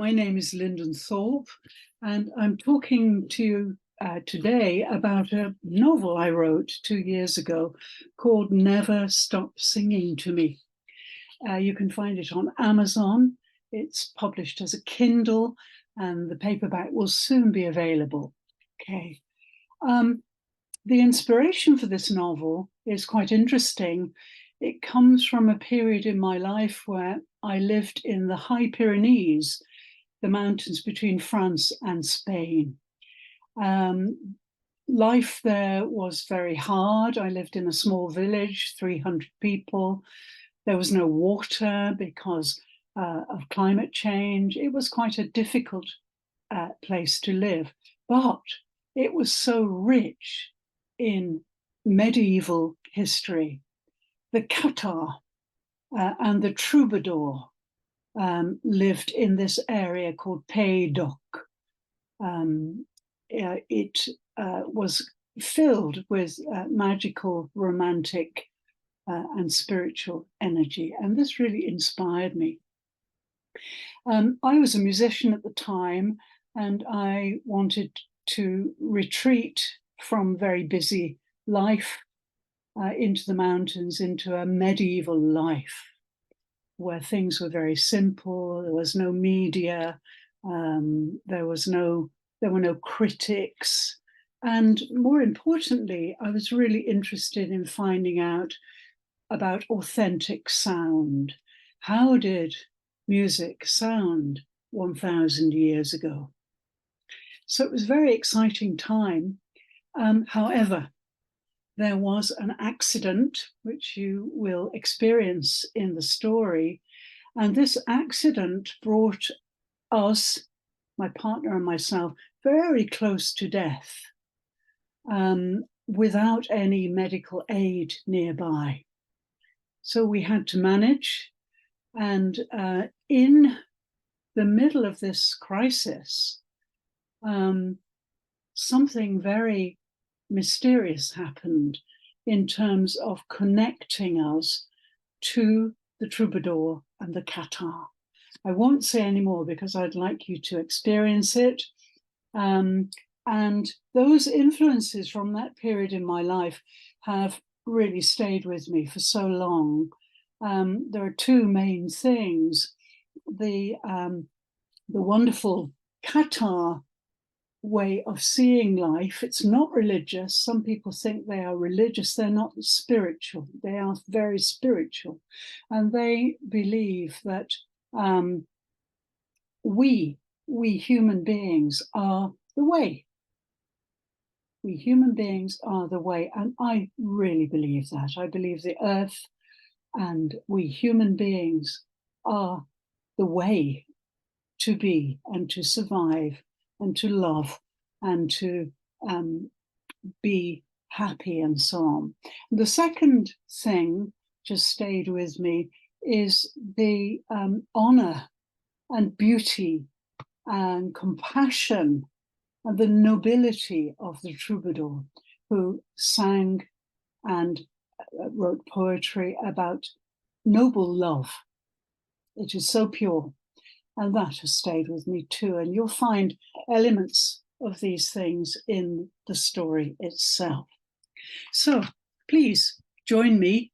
My name is Lyndon Thorpe, and I'm talking to you today about a novel I wrote 2 years ago called Never Stop Singing to Me. You can find it on Amazon. It's published as a Kindle, and the paperback will soon be available. Okay. The inspiration for this novel is quite interesting. It comes from a period in my life where I lived in the High Pyrenees, the mountains between France and Spain. Life there was very hard. I lived in a small village, 300 people. There was no water because of climate change. It was quite a difficult place to live, but it was so rich in medieval history. The Cathar and the troubadour lived in this area called Pays d'Oc. It was filled with magical, romantic, and spiritual energy, and this really inspired me. I was a musician at the time, and I wanted to retreat from very busy life into the mountains, into a medieval life where things were very simple. There was no media, there were no critics, and more importantly, I was really interested in finding out about authentic sound. How did music sound 1,000 years ago? So it was a very exciting time. However, there was an accident, which you will experience in the story. And this accident brought us, my partner and myself, very close to death, without any medical aid nearby. So we had to manage. And in the middle of this crisis, something very mysterious happened in terms of connecting us to the troubadour and the Cathar. I won't say any more because I'd like you to experience it. And those influences from that period in my life have really stayed with me for so long. There are two main things. The wonderful Cathar way of seeing life. It's not religious. Some people think they are religious. They're not spiritual. They are very spiritual. And they believe that we human beings are the way. We human beings are the way. And I really believe that. I believe the earth and we human beings are the way to be and to survive and to love and to be happy and so on. The second thing just stayed with me is the honor and beauty and compassion and the nobility of the troubadour who sang and wrote poetry about noble love. It is so pure. And that has stayed with me too. And you'll find elements of these things in the story itself. So please join me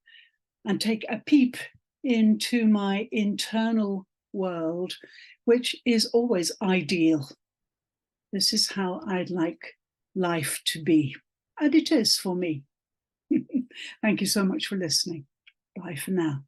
and take a peep into my internal world, which is always ideal. This is how I'd like life to be. And it is for me. Thank you so much for listening. Bye for now.